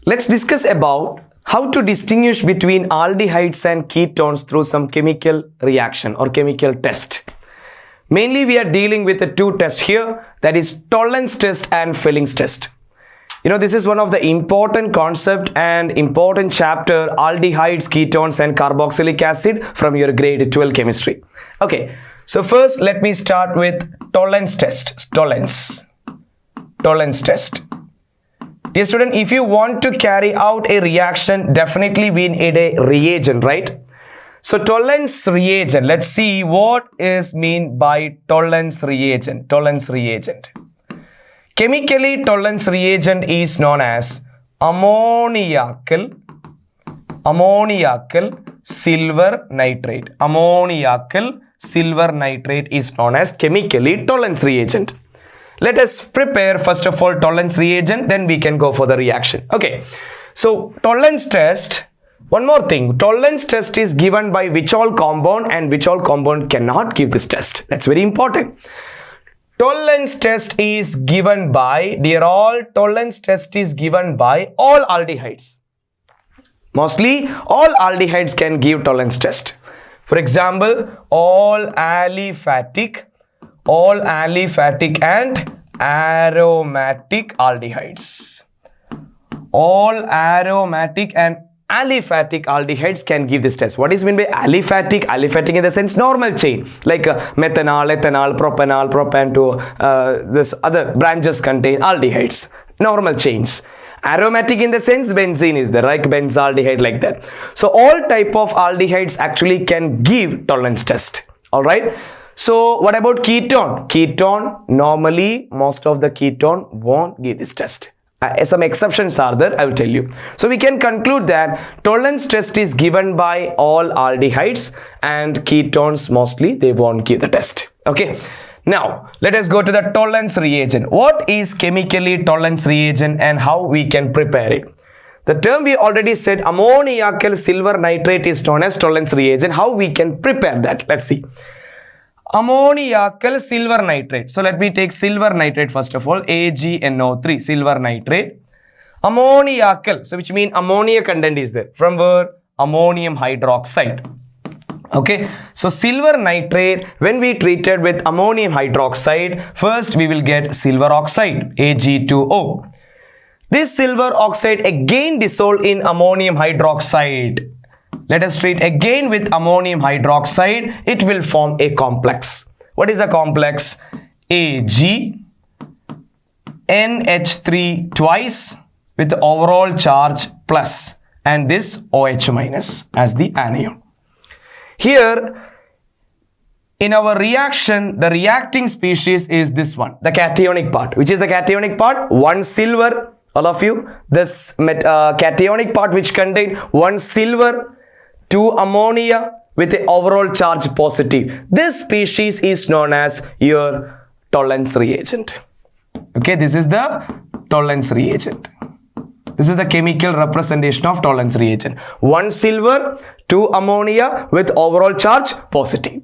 Let's discuss about how to distinguish between aldehydes and ketones through some chemical reaction or chemical test. Mainly we are dealing with the two tests here, that is tolerance test and Fleming's test. You know, this is one of the important concept and important chapter, aldehydes, ketones and carboxylic acid from your grade 12 chemistry. Okay, so first let me start with tolerance test. Tolerance test. Dear student, if you want to carry out a reaction, definitely we need a reagent, right? So tolerance reagent, let's see what is mean by tolerance reagent. Chemically, tolerance reagent is known as ammoniacal silver nitrate. Ammoniacal silver nitrate is known as chemically tolerance reagent. Let us prepare first of all tolerance reagent, then we can go for the reaction. Okay, so tolerance test, one more thing, tolerance test is given by which all compound and which all compound cannot give this test. That's very important. Tolerance test is given by, dear all, tolerance test is given by all aldehydes. Mostly all aldehydes can give tolerance test. For example, all aliphatic and aromatic aldehydes. All aromatic and aliphatic aldehydes can give this test. What is meant by aliphatic? Aliphatic in the sense normal chain, like methanol, ethanol, propanol, propan to this other branches contain aldehydes, normal chains. Aromatic in the sense benzene is there, like benzaldehyde, like that. So all type of aldehydes actually can give tolerance test. All right. So what about ketone? Ketone, normally most of the ketone won't give this test. Some exceptions are there, I will tell you. So we can conclude that tolerance test is given by all aldehydes and ketones mostly they won't give the test. Okay. Now let us go to the tolerance reagent. What is chemically tolerance reagent and how we can prepare it? The term we already said, ammoniacal silver nitrate is known as tolerance reagent. How we can prepare that? Let's see. Ammoniacal silver nitrate. So let me take silver nitrate first of all, AgNO3, silver nitrate. Ammoniacal, so which means ammonia content is there. From where? Ammonium hydroxide. Okay, so silver nitrate, when we treated with ammonium hydroxide, first we will get silver oxide, Ag2O. This silver oxide again dissolved in ammonium hydroxide. Let us treat again with ammonium hydroxide. It will form a complex. What is a complex? AgNH3 twice with the overall charge plus and this OH minus as the anion. Here in our reaction, the reacting species is this one, the cationic part. Which is the cationic part? One silver, all of you. This cationic part which contain one silver, 2 ammonia with the overall charge positive. This species is known as your tolerance reagent. Okay, this is the tolerance reagent. This is the chemical representation of tolerance reagent. 1 silver, 2 ammonia with overall charge positive.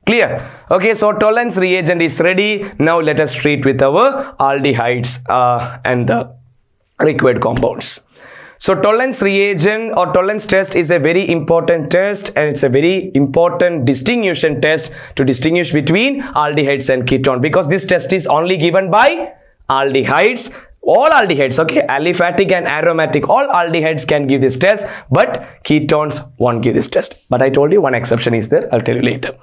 Clear? Okay, so tolerance reagent is ready. Now let us treat with our aldehydes and the required compounds. So tolerance reagent or tolerance test is a very important test and it's a very important distinguishing test to distinguish between aldehydes and ketone, because this test is only given by aldehydes. All aldehydes, okay, aliphatic and aromatic, all aldehydes can give this test, but ketones won't give this test. But I told you one exception is there, I'll tell you later.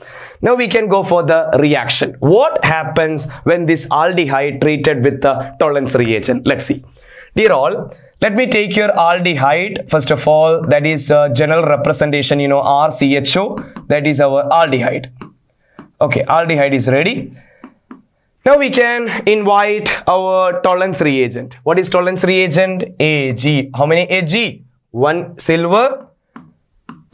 Now we can go for the reaction. What happens when this aldehyde treated with the tolerance reagent? Let's see. Dear all, let me take your aldehyde. First of all, that is general representation, you know, RCHO, that is our aldehyde. Okay, aldehyde is ready. Now we can invite our tolerance reagent. What is tolerance reagent? Ag. How many Ag? 1 silver,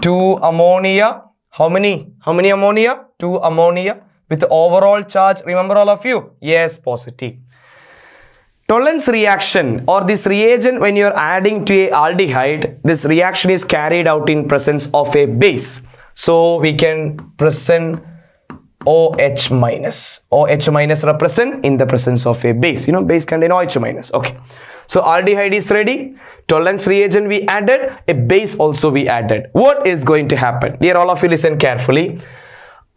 2 ammonia. How many ammonia? 2 ammonia with the overall charge. Remember all of you? Yes, positive. Tolerance reaction or this reagent, when you are adding to a aldehyde, this reaction is carried out in presence of a base. So we can present OH minus. OH minus represent in the presence of a base. Base contain OH minus. Okay. So aldehyde is ready. Tolerance reagent we added. A base also we added. What is going to happen? Dear all of you, listen carefully.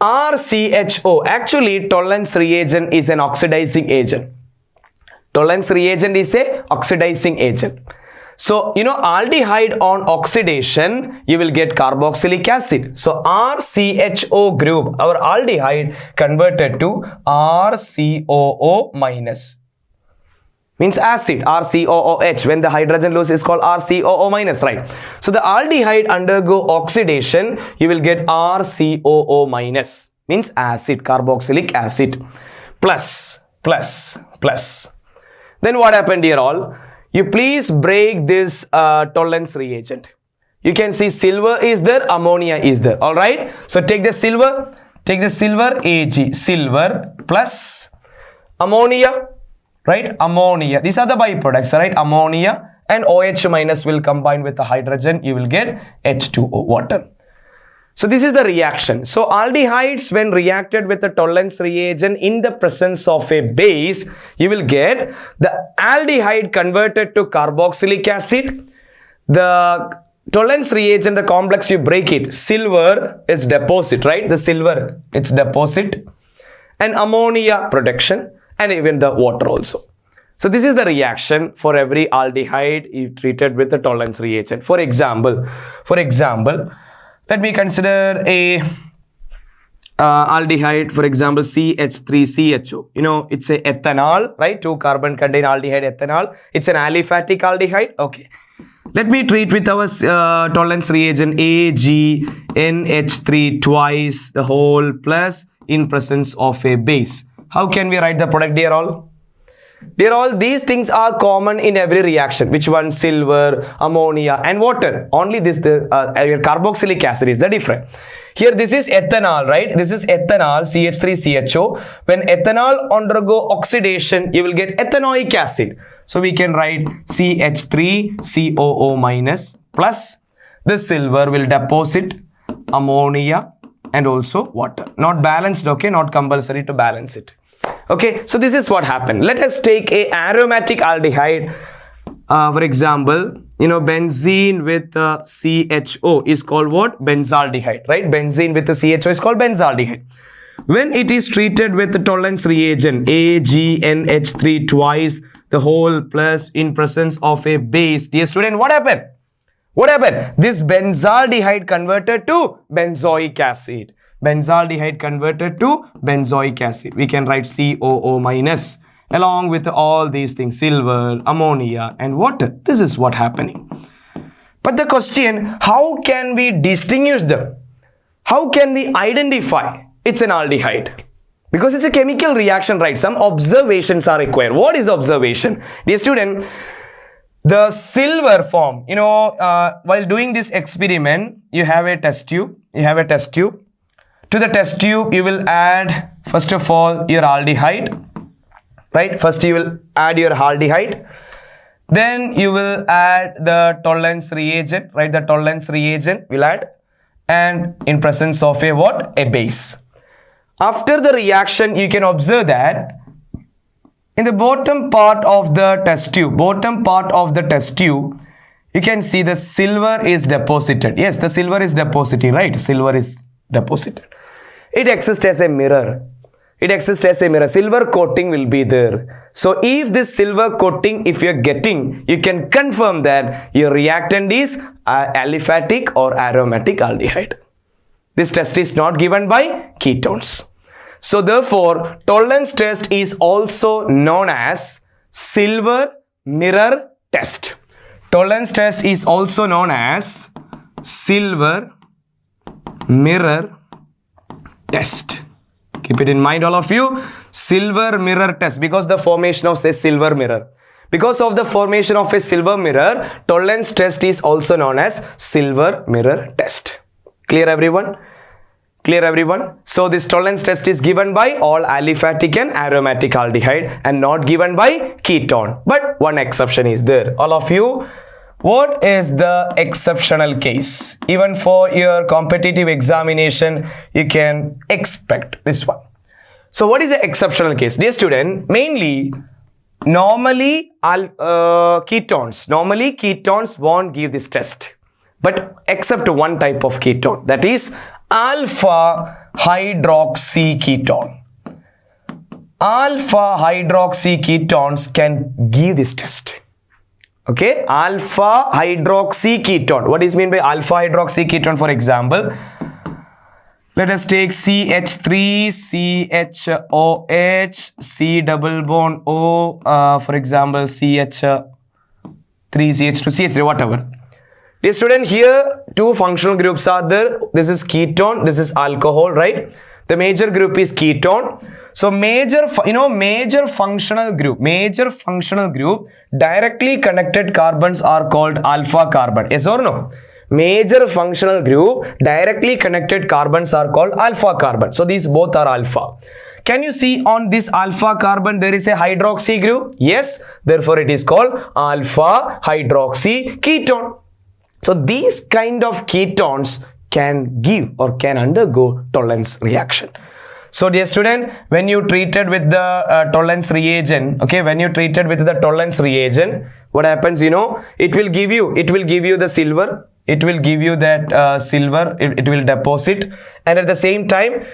RCHO. Actually, tolerance reagent is an oxidizing agent. Tolerance reagent is a oxidizing agent. So, aldehyde on oxidation, you will get carboxylic acid. So, RCHO group, our aldehyde converted to RCOO minus. Means acid, RCOOH. When the hydrogen loss is called RCOO minus, right? So, the aldehyde undergo oxidation, you will get RCOO minus. Means acid, carboxylic acid. Plus. Then what happened here all? You please break this tolerance reagent. You can see silver is there, ammonia is there. All right. So take the silver Ag, silver plus ammonia, right? Ammonia. These are the byproducts, right? Ammonia and OH minus will combine with the hydrogen. You will get H2O, water. So this is the reaction. So aldehydes, when reacted with the tolerance reagent in the presence of a base, you will get the aldehyde converted to carboxylic acid. The tolerance reagent, the complex, you break it. Silver is deposit, right? The silver, it's deposit. And ammonia production, and even the water also. So this is the reaction for every aldehyde if treated with the tolerance reagent. For example, let me consider a aldehyde, for example, CH3CHO. It's a ethanol, right? 2 carbon contain aldehyde ethanol. It's an aliphatic aldehyde. Okay. Let me treat with our tolerance reagent AgNH3 twice the whole plus in presence of a base. How can we write the product, dear all? Dear all, these things are common in every reaction. Which one? Silver, ammonia and water. Only this, your carboxylic acid is the different. Here this is ethanol, right? This is ethanol, CH3CHO. When ethanol undergo oxidation, you will get ethanoic acid. So we can write CH3COO minus plus the silver will deposit ammonia and also water. Not balanced, okay? Not compulsory to balance it. Okay, so this is what happened. Let us take a aromatic aldehyde. For example, benzene with CHO is called what? Benzaldehyde, right? Benzene with the CHO is called benzaldehyde. When it is treated with the tolerance reagent AgNH3 twice the whole plus in presence of a base, dear student, what happened? This benzaldehyde converted to benzoic acid. Benzaldehyde converted to benzoic acid. We can write COO minus along with all these things, silver, ammonia and water. This is what happening. But the question, how can we distinguish them? How can we identify it's an aldehyde? Because it's a chemical reaction, right? Some observations are required. What is observation? Dear student, the silver form, while doing this experiment, you have a test tube. To the test tube, you will add, first of all, your aldehyde, right? First, you will add your aldehyde. Then, you will add the tolerance reagent, right? The tolerance reagent will add. And in presence of a what? A base. After the reaction, you can observe that in the bottom part of the test tube, you can see the silver is deposited. Yes, the silver is deposited, right? Silver is deposited. It exists as a mirror. Silver coating will be there. So if this silver coating, if you're getting, you can confirm that your reactant is aliphatic or aromatic aldehyde. This test is not given by ketones. So therefore, tolerance test is also known as silver mirror test. Tolerance test is also known as silver mirror test. Keep it in mind, all of you. Silver mirror test, because the formation of a silver mirror. Because of the formation of a silver mirror, tolerance test is also known as silver mirror test. Clear, everyone? So this tolerance test is given by all aliphatic and aromatic aldehyde and not given by ketone. But one exception is there. All of you What is the exceptional case? Even for your competitive examination, you can expect this one. So what is the exceptional case? Dear student, mainly normally ketones won't give this test, but except one type of ketone, that is alpha hydroxy ketone. Alpha hydroxy ketones can give this test. Okay, alpha hydroxy ketone. What is mean by alpha hydroxy ketone? For example, let us take CH3, CHOH, C double bond O, for example, CH3, CH2, CH3, whatever. Dear student, here two functional groups are there. This is ketone, this is alcohol, right? The major group is ketone. So major functional group directly connected carbons are called alpha carbon. Yes or no? Major functional group directly connected carbons are called alpha carbon. So these both are alpha. Can you see on this alpha carbon there is a hydroxy group? Yes. Therefore it is called alpha hydroxy ketone. So these kind of ketones can give or can undergo Tollens reaction. So dear student, when you treated with the Tollens reagent, okay, when you treated with the Tollens reagent, what happens, it will give you the silver, it will give you that silver, it will deposit, and at the same time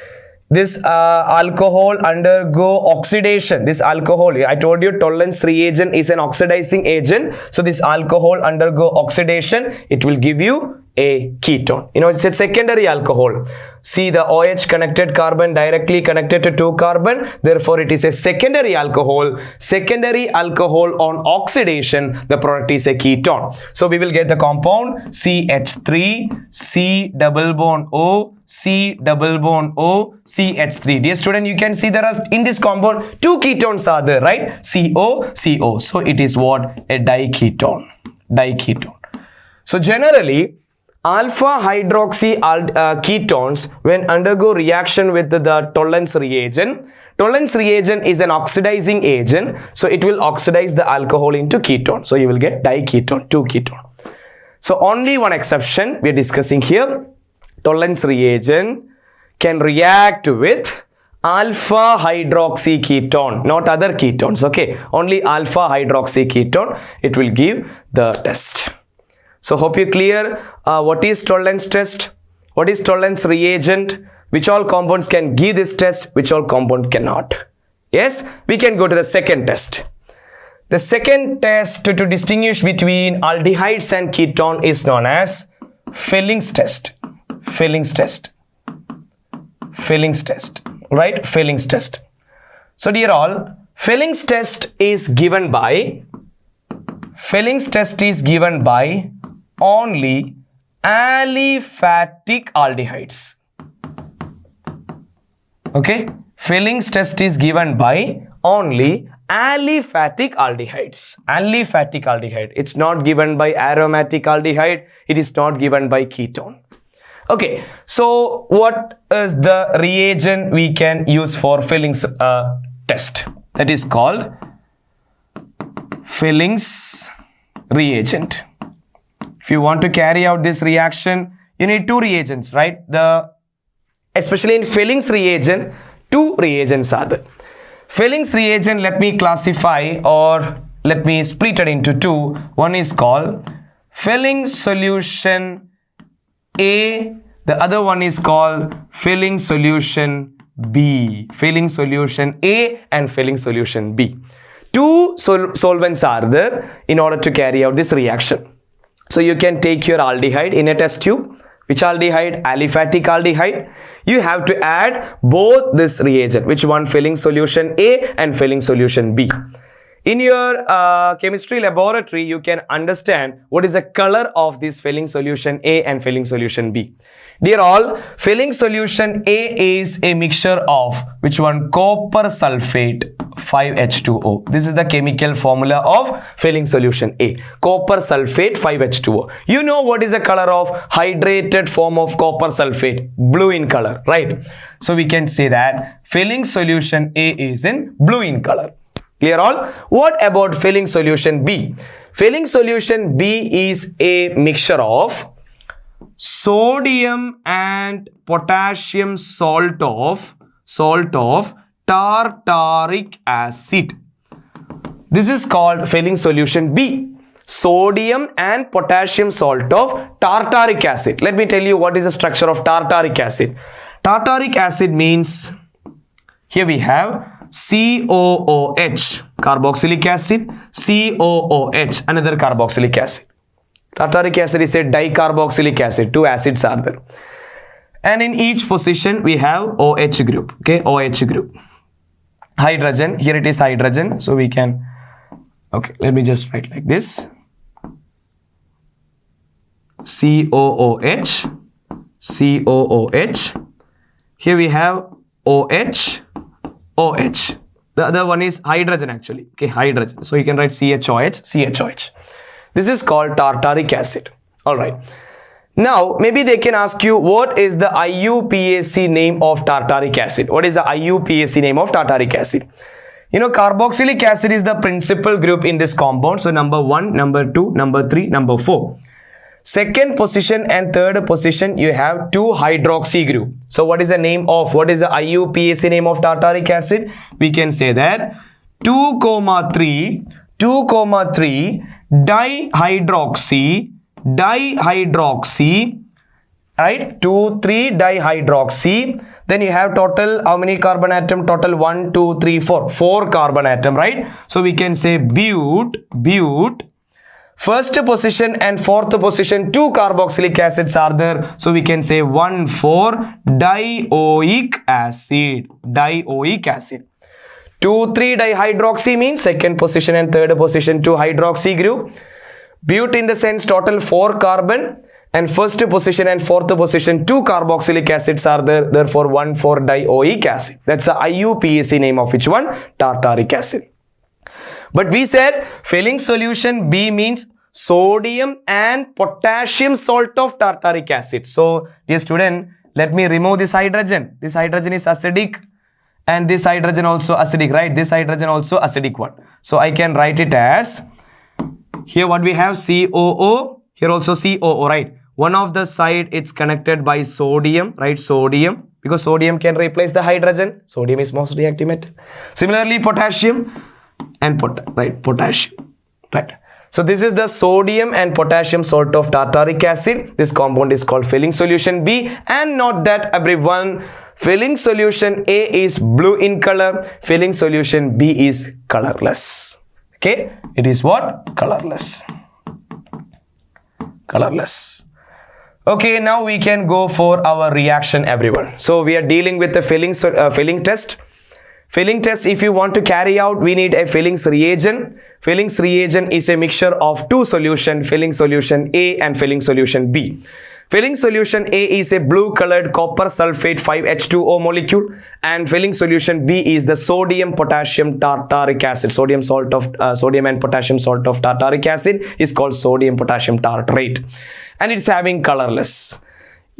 this alcohol undergo oxidation. This alcohol, I told you Tollens reagent is an oxidizing agent, so this alcohol undergo oxidation, it will give you a ketone. It's a secondary alcohol. See, the OH connected carbon directly connected to 2 carbon, therefore it is a secondary alcohol. Secondary alcohol on oxidation, the product is a ketone. So we will get the compound CH3, C double bond O, C double bond O, CH3. Dear student, you can see there are in this compound 2 ketones are there, right? CO, CO. So it is what? A diketone. Diketone. So generally, alpha hydroxy ketones, when undergo reaction with the Tollens reagent, Tollens reagent is an oxidizing agent, so it will oxidize the alcohol into ketone. So you will get diketone, 2 ketone. So only one exception we are discussing here. Tollens reagent can react with alpha hydroxy ketone, not other ketones. Okay, only alpha hydroxy ketone, it will give the test. So hope you clear what is Tollens test, what is Tollens reagent, which all compounds can give this test, which all compound cannot. Yes, we can go to the second test. The second test to distinguish between aldehydes and ketone is known as Felling's test. Felling's test. Felling's test. Right? Felling's test. So dear all, Felling's test is given by only aliphatic aldehydes. Okay, Felling's test is given by only aliphatic aldehydes. Aliphatic aldehyde. It's not given by aromatic aldehyde. It is not given by ketone. Okay, so what is the reagent we can use for Felling's test? That is called Felling's reagent. If you want to carry out this reaction, you need 2 reagents, right? Especially in Felling's reagent, 2 reagents are there. Felling's reagent, let me classify or let me split it into 2. One is called Felling's solution A. The other one is called Felling's solution B. Felling's solution A and Felling's solution B. 2 solvents are there in order to carry out this reaction. So you can take your aldehyde in a test tube. Which aldehyde? Aliphatic aldehyde. You have to add both this reagent. Which one? Felling's solution A and Felling's solution B. In your chemistry laboratory, you can understand what is the color of this Felling's solution A and Felling's solution B. Dear all, Felling's solution A is a mixture of which one? Copper sulfate 5H2O. This is the chemical formula of Felling's solution A. Copper sulfate 5H2O. You know what is the color of hydrated form of copper sulfate? Blue in color, right? So we can say that Felling's solution A is in blue in color. Clear all? What about Felling's solution B? Failing solution B is a mixture of sodium and potassium salt of tartaric acid. This is called failing solution B. Sodium and potassium salt of tartaric acid. Let me tell you what is the structure of tartaric acid. Tartaric acid means, here we have COOH, carboxylic acid, COOH, another carboxylic acid. Tartaric acid is a dicarboxylic acid, two acids are there. And in each position we have OH group, okay, OH group. Hydrogen, here it is hydrogen, so we can, okay, let me just write like this. COOH, COOH. Here we have OH, OH. The other one is hydrogen actually, okay, hydrogen. So you can write CHOH, CHOH. This is called tartaric acid. All right. Now, maybe they can ask you, what is the IUPAC name of tartaric acid? What is the IUPAC name of tartaric acid? You know, carboxylic acid is the principal group in this compound. So, number 1, number 2, number 3, number 4. Second position and third position, you have 2 hydroxy group. So, what is the IUPAC name of tartaric acid? We can say that 2,3 dihydroxy, right, 2,3 dihydroxy. Then you have total, how many carbon atom? Total 1, 2, 3, 4. 4 carbon atom, right? So we can say bute. First position and fourth position, 2 carboxylic acids are there. So we can say 1,4-dioic acid. 2,3 dihydroxy means second position and third position 2 hydroxy group. Bute in the sense total 4 carbon, and first position and fourth position 2 carboxylic acids are there, therefore 1,4-dioic acid. That's the IUPAC name of which one? Tartaric acid. But we said failing solution B means sodium and potassium salt of tartaric acid. So dear student, let me remove this hydrogen. This hydrogen is acidic and this hydrogen also acidic, right? This hydrogen also acidic one. So I can write it as, here what we have, COO, here also COO, right? One of the side it's connected by sodium, right? Sodium, because sodium can replace the hydrogen. Sodium is most reactive metal. Similarly, potassium and potassium, right? So this is the sodium and potassium salt of tartaric acid. This compound is called failing solution B, and note that everyone, failing solution A is blue in color, failing solution B is colorless. Okay, it is what? Colorless. Okay, now we can go for our reaction, everyone. So we are dealing with the failing test. Failing test, if you want to carry out, we need a Fehling's reagent. Fehling's reagent is a mixture of 2 solutions, Fehling's solution A and Fehling's solution B. Fehling's solution A is a blue colored copper sulfate 5H2O molecule, and Fehling's solution B is the sodium potassium tartaric acid. Sodium and potassium salt of tartaric acid is called sodium potassium tartrate, and it's having colorless.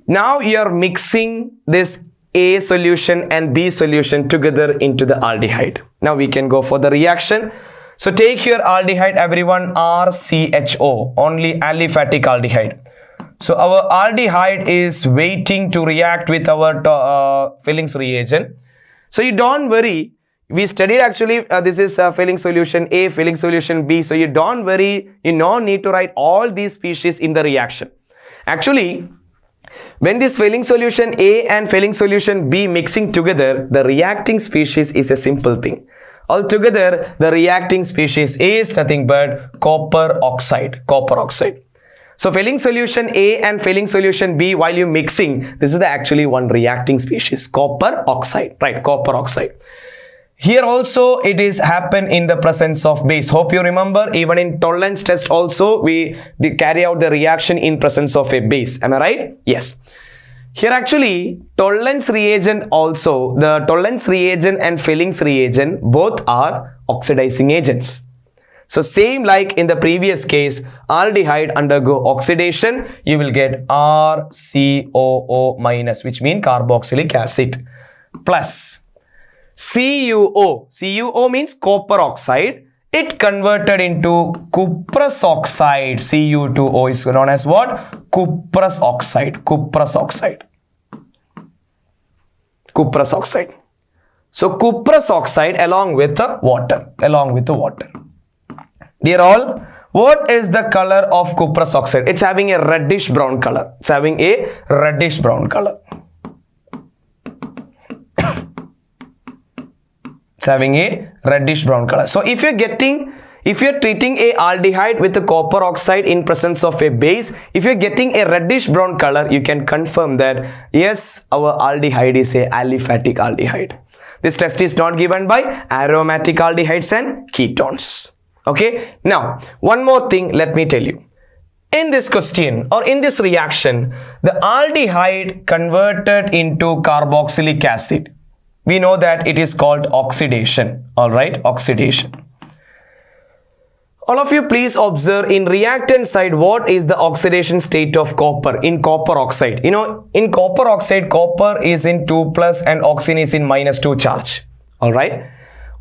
Now you are mixing this A solution and B solution together into the aldehyde. Now we can go for the reaction. So take your aldehyde, everyone, RCHO, only aliphatic aldehyde. So our aldehyde is waiting to react with our Fehling's reagent. So you don't worry. We studied actually this is Fehling's solution A, Fehling's solution B. So you don't worry. You don't need to write all these species in the reaction. Actually, when this Fehling's solution A and Fehling's solution B mixing together, the reacting species is a simple thing. Altogether, the reacting species A is nothing but copper oxide. So Fehling's solution A and Fehling's solution B, while you mixing, this is actually one reacting species, copper oxide, right? Copper oxide. Here also it is happen in the presence of base. Hope you remember, even in Tollens test also we carry out the reaction in presence of a base. Am I right? Yes. Here actually Tollens reagent also, the Tollens reagent and Fehling's reagent both are oxidizing agents. So same like in the previous case, aldehyde undergo oxidation, you will get RCOO minus, which means carboxylic acid, plus CuO. CuO means copper oxide, it converted into cuprous oxide. Cu2O is known as what? Cuprous oxide. Cuprous oxide. Cuprous oxide. So cuprous oxide along with the water. Along with the water. Dear all, what is the color of cuprous oxide? It's having a reddish brown color. It's having a reddish brown color. It's having a reddish brown color. So if you're treating a aldehyde with a copper oxide in presence of a base, if you're getting a reddish brown color, you can confirm that yes, our aldehyde is a aliphatic aldehyde. This test is not given by aromatic aldehydes and ketones. Okay. Now, one more thing, let me tell you. In this question or in this reaction, the aldehyde converted into carboxylic acid. We know that it is called oxidation. All right, oxidation. All of you please observe in reactant side what is the oxidation state of copper in copper oxide. You know, in copper oxide, copper is in 2+ and oxygen is in -2 charge. All right.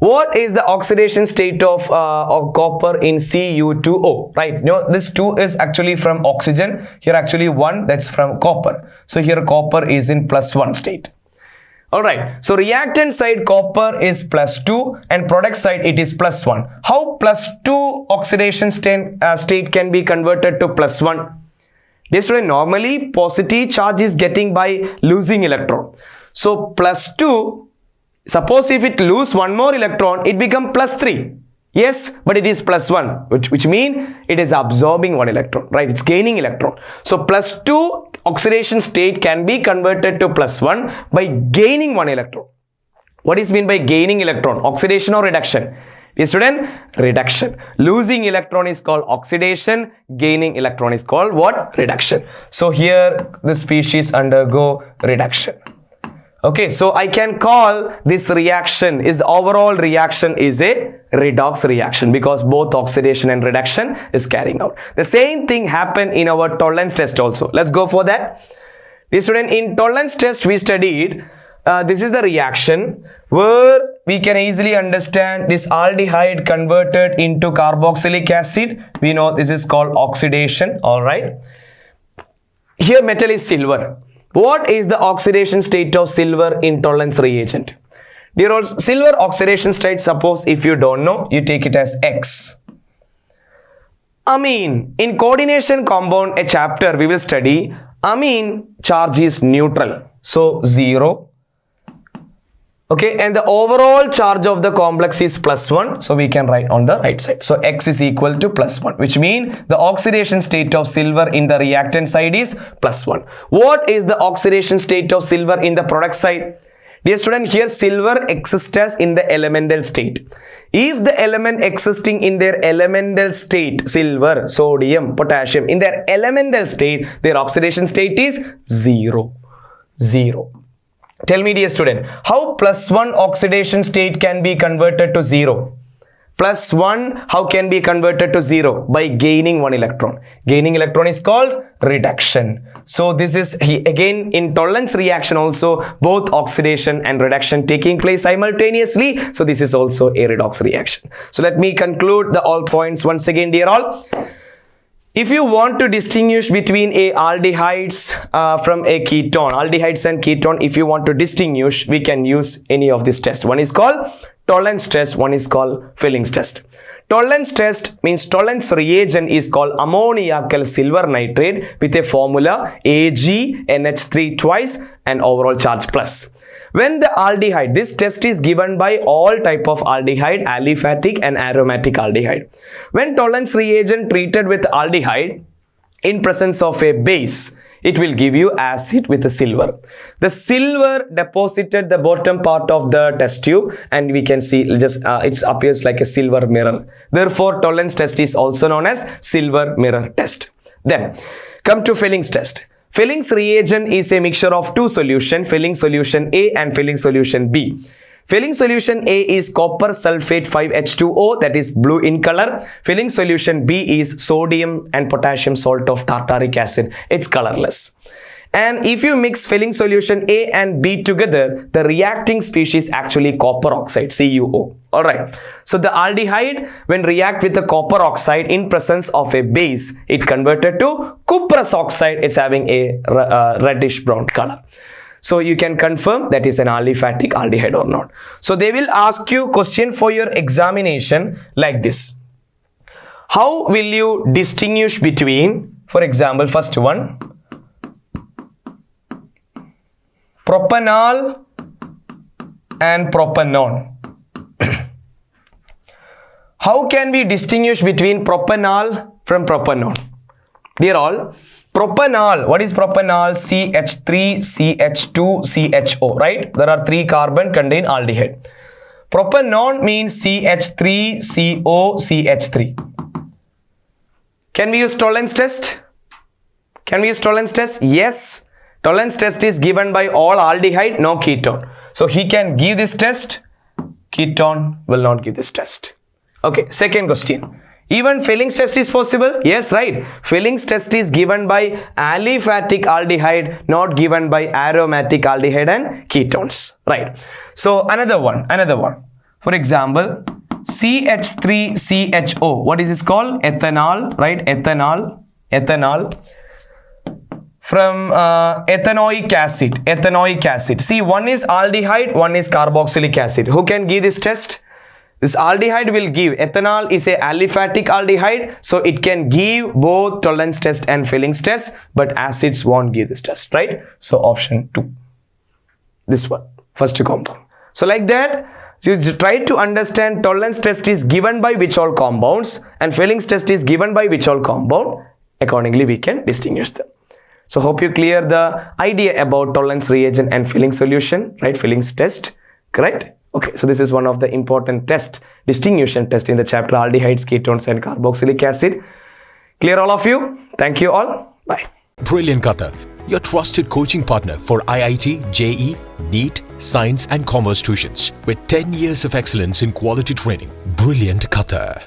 What is the oxidation state of copper in Cu2O? Right. You know, this 2 is actually from oxygen. Here actually 1, that's from copper. So here copper is in +1 state. Alright, so reactant side copper is +2 and product side it is +1. How +2 oxidation state can be converted to +1? This way normally positive charge is getting by losing electron. So +2, suppose if it lose one more electron, it become +3. Yes, but it is +1, which means it is absorbing one electron, right? It's gaining electron. So +2 oxidation state can be converted to +1 by gaining one electron. What is mean by gaining electron? Oxidation or reduction? Dear student, reduction. Losing electron is called oxidation. Gaining electron is called what? Reduction. So here the species undergo reduction. Okay, so I can call this reaction is overall reaction is a redox reaction because both oxidation and reduction is carrying out. The same thing happened in our tolerance test also. Let's go for that. Dear student, in tolerance test we studied this is the reaction where we can easily understand this aldehyde converted into carboxylic acid. We know this is called oxidation. All right. Here metal is silver. What is the oxidation state of silver in tolerance reagent? Dear all, silver oxidation state, suppose if you don't know, you take it as X. Amine, in coordination compound, a chapter we will study, amine charge is neutral. So 0. Okay, and the overall charge of the complex is +1. So we can write on the right side. So X is equal to +1, which means the oxidation state of silver in the reactant side is +1. What is the oxidation state of silver in the product side? Dear student, here silver exists in the elemental state. If the element existing in their elemental state, silver, sodium, potassium, in their elemental state, their oxidation state is 0. 0. Tell me, dear student, how +1 oxidation state can be converted to 0? +1, how can be converted to 0? By gaining one electron. Gaining electron is called reduction. So this is again in tolerance reaction also both oxidation and reduction taking place simultaneously. So this is also a redox reaction. So let me conclude the all points once again, dear all. If you want to distinguish between a aldehydes from a ketone, aldehydes and ketone, if you want to distinguish, we can use any of this test. One is called tolerance test, one is called Fillings test. Tolerance test means tolerance reagent is called ammoniacal silver nitrate with a formula AgNH3 twice and overall charge plus. When the aldehyde, this test is given by all type of aldehyde, aliphatic and aromatic aldehyde. When tolerance reagent treated with aldehyde in presence of a base, it will give you acid with a silver. The silver deposited the bottom part of the test tube and we can see just it appears like a silver mirror. Therefore, tolerance test is also known as silver mirror test. Then come to Fillings test. Fillings reagent is a mixture of two solutions, filling solution A and filling solution B. Filling solution A is copper sulfate 5H2O, that is blue in color. Filling solution B is sodium and potassium salt of tartaric acid. It's colorless. And if you mix filling solution A and B together, the reacting species actually copper oxide, CuO. All right. So the aldehyde, when react with the copper oxide in presence of a base, it converted to cuprous oxide. It's having a reddish brown color. So you can confirm that is an aliphatic aldehyde or not. So they will ask you question for your examination like this. How will you distinguish between, for example, first one, propanol and propanone? How can we distinguish between propanol from propanone? Dear all, propanol, what is propanol? CH3, CH2, CHO, right? There are 3 carbon contain aldehyde. Propanone means CH3, CO, CH3. Can we use tolerance test? Can we use tolerance test? Yes. Tolerance test is given by all aldehyde, no ketone. So he can give this test. Ketone will not give this test. Okay, second question. Even Filling's test is possible? Yes, right. Filling's test is given by aliphatic aldehyde, not given by aromatic aldehyde and ketones. Right. So another one. For example, CH3CHO. What is this called? Ethanol, right? Ethanol. From ethanoic acid. See, one is aldehyde, one is carboxylic acid. Who can give this test? This aldehyde will give. Ethanol is a aliphatic aldehyde, so it can give both tolerance test and Filling's test, but acids won't give this test, right? So option 2. This one, first compound. So like that, you try to understand tolerance test is given by which all compounds and Filling's test is given by which all compound. Accordingly, we can distinguish them. So hope you clear the idea about tolerance reagent and Filling solution, right? Filling's test, correct? Okay, so this is one of the important distinguishing test in the chapter aldehydes, ketones and carboxylic acid. Clear all of you? Thank you all. Bye. Brilliant Qatar, your trusted coaching partner for IIT, JEE, NEET, Science and Commerce tuitions with 10 years of excellence in quality training. Brilliant Qatar.